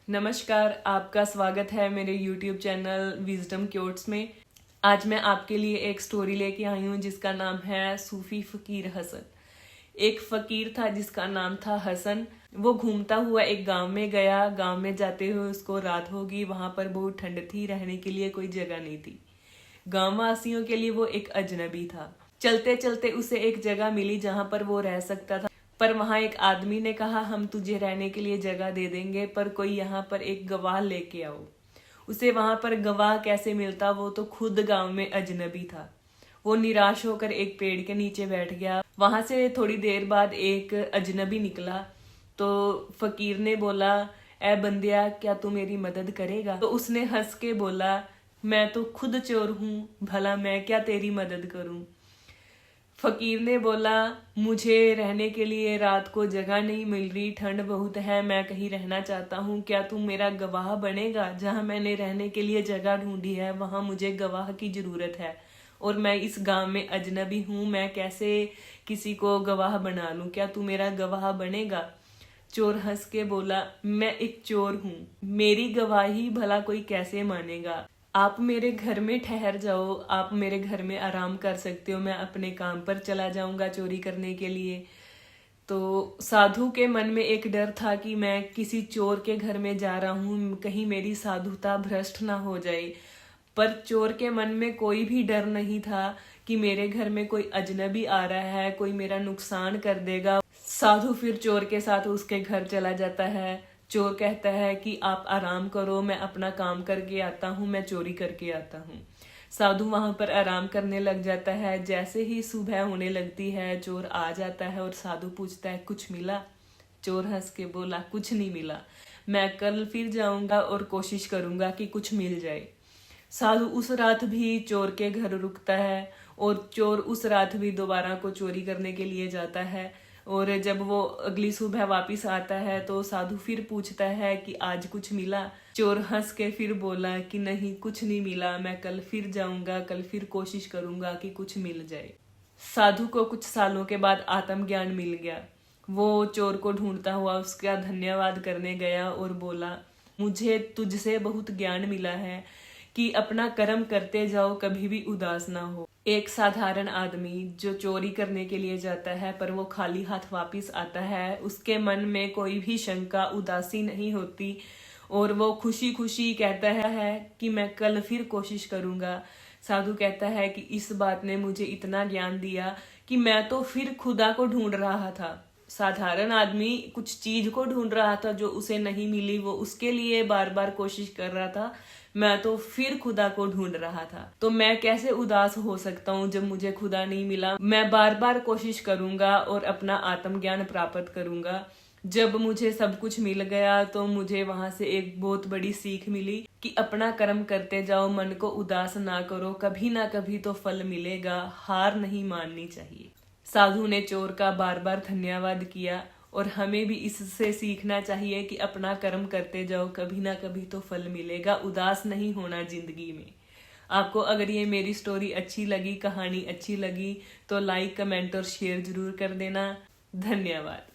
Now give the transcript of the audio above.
नमस्कार, आपका स्वागत है मेरे YouTube चैनल विजडम क्योट्स में। आज मैं आपके लिए एक स्टोरी लेके आई हूँ जिसका नाम है सूफी फकीर हसन। एक फकीर था जिसका नाम था हसन। वो घूमता हुआ एक गांव में गया। गांव में जाते हुए उसको रात होगी। वहां पर बहुत ठंड थी, रहने के लिए कोई जगह नहीं थी। गांव वासियों के लिए वो एक अजनबी था। चलते चलते उसे एक जगह मिली जहां पर वो रह सकता था। पर वहां एक आदमी ने कहा, हम तुझे रहने के लिए जगह दे देंगे, पर कोई यहाँ पर एक गवाह लेके आओ। उसे वहां पर गवाह कैसे मिलता, वो तो खुद गांव में अजनबी था। वो निराश होकर एक पेड़ के नीचे बैठ गया। वहां से थोड़ी देर बाद एक अजनबी निकला। तो फकीर ने बोला, ए बंदिया, क्या तू मेरी मदद करेगा? तो उसने हंस के बोला, मैं तो खुद चोर हूँ, भला मैं क्या तेरी मदद करूं। फकीर ने बोला, मुझे रहने के लिए रात को जगह नहीं मिल रही, ठंड बहुत है, मैं कहीं रहना चाहता हूँ, क्या तुम मेरा गवाह बनेगा? जहाँ मैंने रहने के लिए जगह ढूंढी है वहां मुझे गवाह की जरूरत है, और मैं इस गांव में अजनबी हूँ, मैं कैसे किसी को गवाह बना लूं? क्या तू मेरा गवाह बनेगा? चोर हंस के बोला, मैं एक चोर हूँ, मेरी गवाही भला कोई कैसे मानेगा? आप मेरे घर में ठहर जाओ, आप मेरे घर में आराम कर सकते हो, मैं अपने काम पर चला जाऊंगा चोरी करने के लिए। तो साधु के मन में एक डर था कि मैं किसी चोर के घर में जा रहा हूँ, कहीं मेरी साधुता भ्रष्ट ना हो जाए। पर चोर के मन में कोई भी डर नहीं था कि मेरे घर में कोई अजनबी आ रहा है, कोई मेरा नुकसान कर देगा। साधु फिर चोर के साथ उसके घर चला जाता है। चोर कहता है कि आप आराम करो, मैं अपना काम करके आता हूँ, मैं चोरी करके आता हूँ। साधु वहां पर आराम करने लग जाता है। जैसे ही सुबह होने लगती है, चोर आ जाता है और साधु पूछता है, कुछ मिला? चोर हंस के बोला, कुछ नहीं मिला, मैं कल फिर जाऊंगा और कोशिश करूंगा कि कुछ मिल जाए। साधु उस रात भी चोर के घर रुकता है और चोर उस रात भी दोबारा को चोरी करने के लिए जाता है। और जब वो अगली सुबह वापस आता है तो साधु फिर पूछता है कि आज कुछ मिला? चोर हंस के फिर बोला कि नहीं, कुछ नहीं मिला, मैं कल फिर जाऊंगा, कल फिर कोशिश करूंगा कि कुछ मिल जाए। साधु को कुछ सालों के बाद आत्मज्ञान मिल गया। वो चोर को ढूंढता हुआ उसका धन्यवाद करने गया और बोला, मुझे तुझसे बहुत ज्ञान मिला है कि अपना कर्म करते जाओ, कभी भी उदास ना हो। एक साधारण आदमी जो चोरी करने के लिए जाता है पर वो खाली हाथ वापस आता है, उसके मन में कोई भी शंका, उदासी नहीं होती और वो खुशी खुशी कहता है कि मैं कल फिर कोशिश करूंगा। साधु कहता है कि इस बात ने मुझे इतना ज्ञान दिया कि मैं तो फिर खुदा को ढूंढ रहा था। साधारण आदमी कुछ चीज को ढूंढ रहा था जो उसे नहीं मिली, वो उसके लिए बार बार कोशिश कर रहा था। मैं तो फिर खुदा को ढूंढ रहा था, तो मैं कैसे उदास हो सकता हूँ जब मुझे खुदा नहीं मिला? मैं बार बार कोशिश करूंगा और अपना आत्मज्ञान प्राप्त करूंगा। जब मुझे सब कुछ मिल गया तो मुझे वहां से एक बहुत बड़ी सीख मिली कि अपना कर्म करते जाओ, मन को उदास ना करो, कभी ना कभी तो फल मिलेगा, हार नहीं माननी चाहिए। साधु ने चोर का बार बार धन्यवाद किया और हमें भी इससे सीखना चाहिए कि अपना कर्म करते जाओ, कभी ना कभी तो फल मिलेगा, उदास नहीं होना जिंदगी में। आपको अगर ये मेरी स्टोरी अच्छी लगी, कहानी अच्छी लगी, तो लाइक, कमेंट और शेयर जरूर कर देना। धन्यवाद।